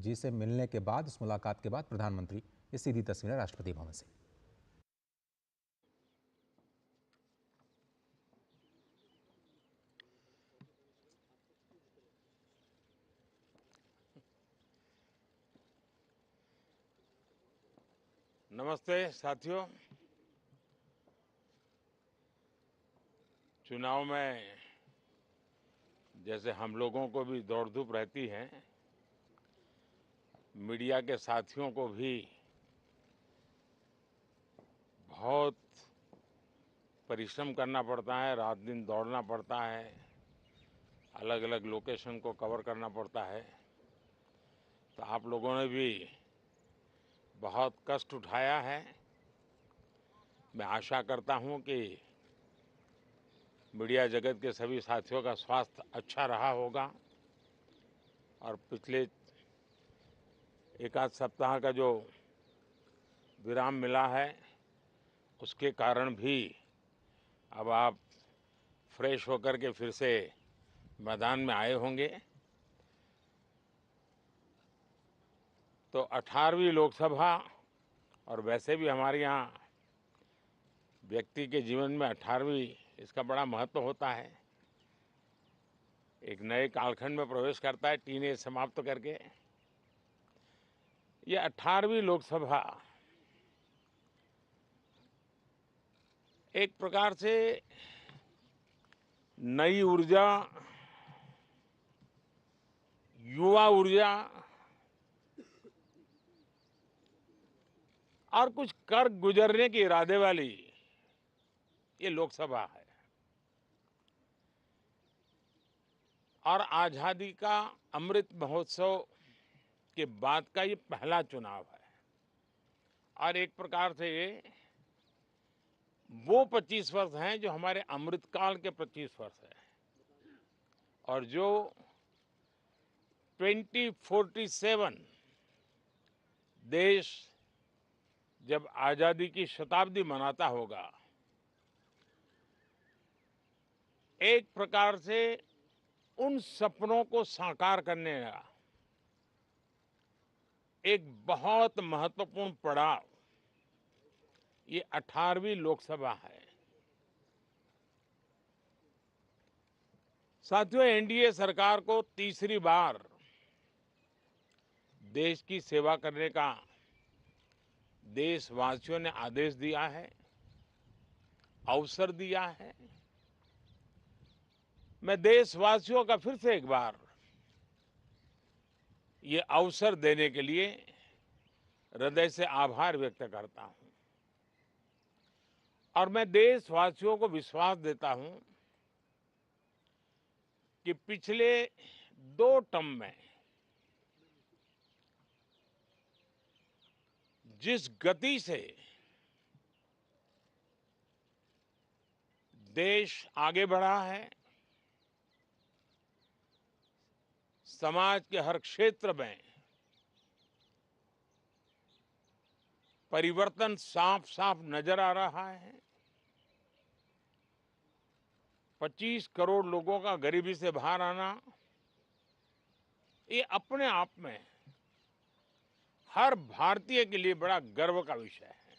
जी से मिलने के बाद, उस मुलाकात के बाद प्रधानमंत्री ये सीधी तस्वीरें राष्ट्रपति भवन से। नमस्ते साथियों। चुनाव में जैसे हम लोगों को भी दौड़ धूप रहती है, मीडिया के साथियों को भी बहुत परिश्रम करना पड़ता है, रात दिन दौड़ना पड़ता है, अलग अलग लोकेशन को कवर करना पड़ता है। तो आप लोगों ने भी बहुत कष्ट उठाया है। मैं आशा करता हूं कि मीडिया जगत के सभी साथियों का स्वास्थ्य अच्छा रहा होगा और पिछले एक आध सप्ताह का जो विराम मिला है उसके कारण भी अब आप फ्रेश होकर के फिर से मैदान में आए होंगे। तो 18वीं लोकसभा, और वैसे भी हमारे यहाँ व्यक्ति के जीवन में 18वीं इसका बड़ा महत्व होता है। एक नए कालखंड में प्रवेश करता है टीनेज समाप्त करके। ये 18वीं लोकसभा एक प्रकार से नई ऊर्जा, युवा ऊर्जा और कुछ कर गुजरने के इरादे वाली ये लोकसभा है। और आज़ादी का अमृत महोत्सव के बाद का ये पहला चुनाव है। और एक प्रकार से ये वो 25 वर्ष हैं जो हमारे अमृतकाल के 25 वर्ष हैं, और जो 2047 देश जब आज़ादी की शताब्दी मनाता होगा, एक प्रकार से उन सपनों को साकार करने का एक बहुत महत्वपूर्ण पड़ाव ये 18वीं लोकसभा है। साथियों, एनडीए सरकार को तीसरी बार देश की सेवा करने का देशवासियों ने आदेश दिया है, अवसर दिया है। मैं देशवासियों का फिर से एक बार ये अवसर देने के लिए हृदय से आभार व्यक्त करता हूं। और मैं देशवासियों को विश्वास देता हूं कि पिछले 2 टर्म में जिस गति से देश आगे बढ़ा है, समाज के हर क्षेत्र में परिवर्तन साफ साफ नजर आ रहा है। 25 करोड़ लोगों का गरीबी से बाहर आना, ये अपने आप में हर भारतीय के लिए बड़ा गर्व का विषय है।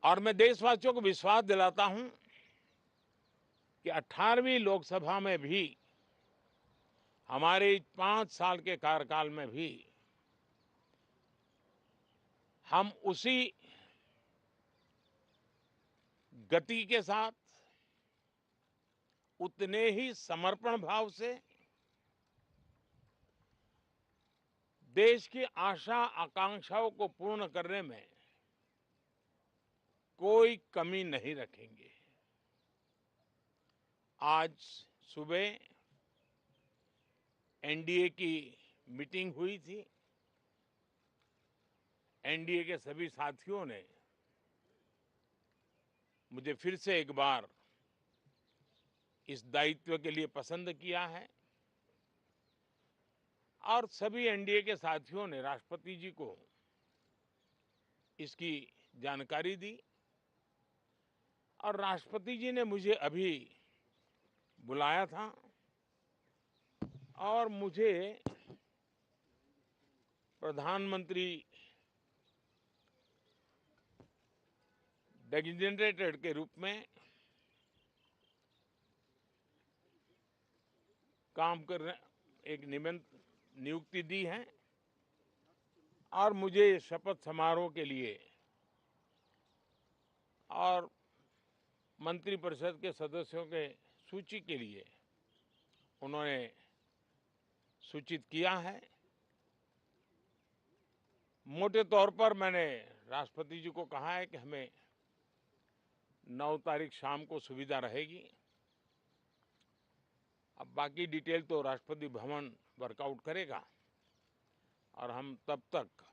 और मैं देशवासियों को विश्वास दिलाता हूं कि 18वीं लोकसभा में भी, हमारे 5 साल के कार्यकाल में भी, हम उसी गति के साथ, उतने ही समर्पण भाव से देश की आशा आकांक्षाओं को पूर्ण करने में कोई कमी नहीं रखेंगे। आज सुबह एनडीए की मीटिंग हुई थी। एनडीए के सभी साथियों ने मुझे फिर से एक बार इस दायित्व के लिए पसंद किया है। और सभी एनडीए के साथियों ने राष्ट्रपति जी को इसकी जानकारी दी। और राष्ट्रपति जी ने मुझे अभी बुलाया था और मुझे प्रधानमंत्री डेजिग्नेटेड के रूप में काम करने एक नियुक्ति दी है और मुझे शपथ समारोह के लिए और मंत्रिपरिषद के सदस्यों के सूची के लिए उन्होंने सूचित किया है। मोटे तौर पर मैंने राष्ट्रपति जी को कहा है कि हमें 9 तारीख शाम को सुविधा रहेगी। अब बाकी डिटेल तो राष्ट्रपति भवन वर्कआउट करेगा और हम तब तक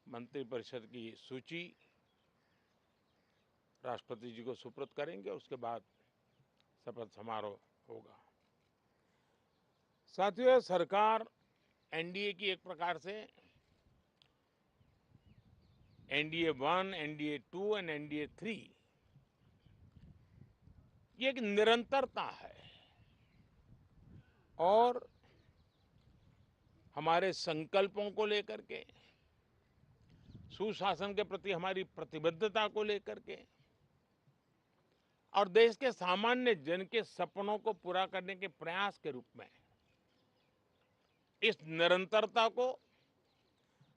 मंत्रिपरिषद की सूची राष्ट्रपति जी को सुपुर्द करेंगे। उसके बाद शपथ समारोह होगा। साथियों, सरकार एनडीए की एक प्रकार से एनडीए 1, एनडीए 2 और एनडीए 3 ये एक निरंतरता है और हमारे संकल्पों को लेकर के, सुशासन के प्रति हमारी प्रतिबद्धता को लेकर के और देश के सामान्य जन के सपनों को पूरा करने के प्रयास के रूप में इस निरंतरता को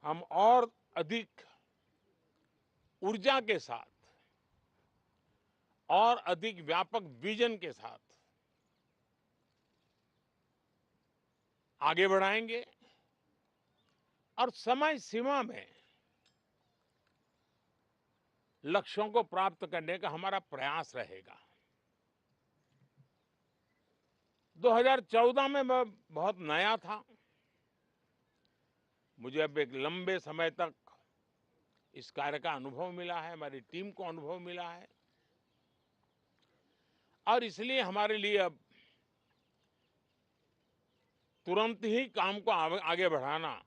हम और अधिक ऊर्जा के साथ और अधिक व्यापक विजन के साथ आगे बढ़ाएंगे और समय सीमा में लक्ष्यों को प्राप्त करने का हमारा प्रयास रहेगा। 2014 में मैं बहुत नया था। मुझे अब एक लंबे समय तक इस कार्य का अनुभव मिला है, हमारी टीम को अनुभव मिला है और इसलिए हमारे लिए अब तुरंत ही काम को आगे बढ़ाना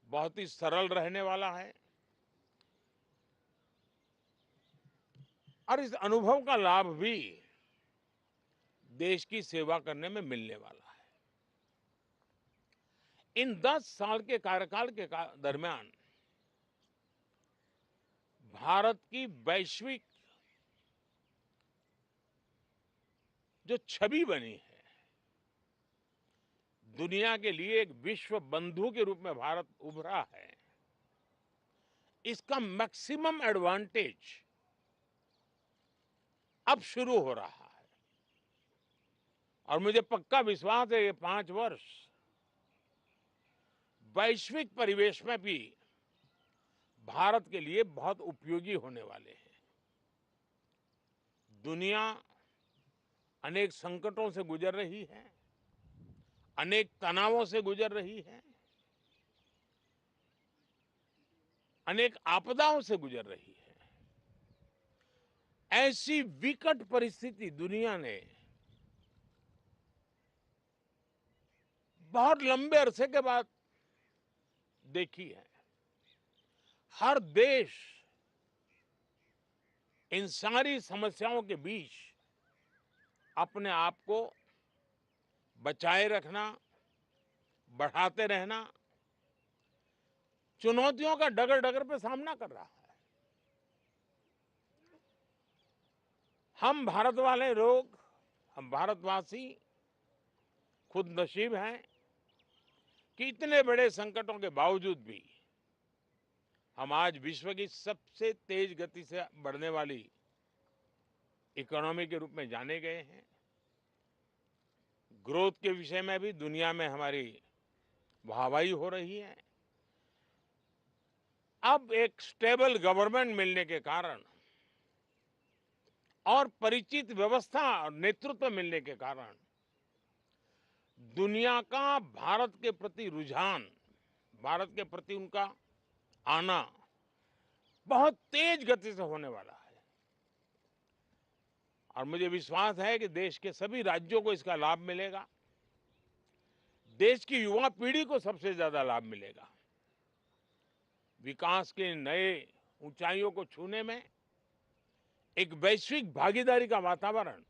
बहुत ही सरल रहने वाला है और इस अनुभव का लाभ भी देश की सेवा करने में मिलने वाला है। इन 10 साल के कार्यकाल के दरमियान भारत की वैश्विक जो छवि बनी है, दुनिया के लिए एक विश्व बंधु के रूप में भारत उभरा है, इसका मैक्सिमम एडवांटेज अब शुरू हो रहा है और मुझे पक्का विश्वास है ये 5 वर्ष वैश्विक परिवेश में भी भारत के लिए बहुत उपयोगी होने वाले हैं। दुनिया अनेक संकटों से गुजर रही है, अनेक तनावों से गुजर रही है, अनेक आपदाओं से गुजर रही है। ऐसी विकट परिस्थिति दुनिया ने बहुत लंबे अरसे के बाद देखी है। हर देश इन सारी समस्याओं के बीच अपने आप को बचाए रखना, बढ़ाते रहना, चुनौतियों का डगर डगर पे सामना कर रहा है। हम भारत वाले लोग, हम भारतवासी खुद नसीब हैं कि इतने बड़े संकटों के बावजूद भी हम आज विश्व की सबसे तेज गति से बढ़ने वाली इकोनॉमी के रूप में जाने गए हैं। ग्रोथ के विषय में भी दुनिया में हमारी वाहवाही हो रही है। अब एक स्टेबल गवर्नमेंट मिलने के कारण और परिचित व्यवस्था और नेतृत्व मिलने के कारण दुनिया का भारत के प्रति रुझान, भारत के प्रति उनका आना बहुत तेज गति से होने वाला है और मुझे विश्वास है कि देश के सभी राज्यों को इसका लाभ मिलेगा। देश की युवा पीढ़ी को सबसे ज्यादा लाभ मिलेगा। विकास के नए ऊंचाइयों को छूने में एक वैश्विक भागीदारी का वातावरण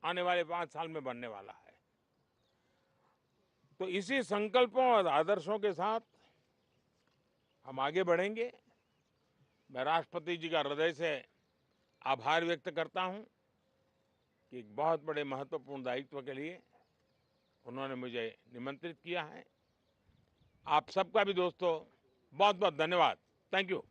आने वाले 5 साल में बनने वाला है। तो इसी संकल्पों और आदर्शों के साथ हम आगे बढ़ेंगे। मैं राष्ट्रपति जी का हृदय से आभार व्यक्त करता हूं कि एक बहुत बड़े महत्वपूर्ण दायित्व के लिए उन्होंने मुझे निमंत्रित किया है। आप सबका भी दोस्तों बहुत बहुत धन्यवाद। Thank you.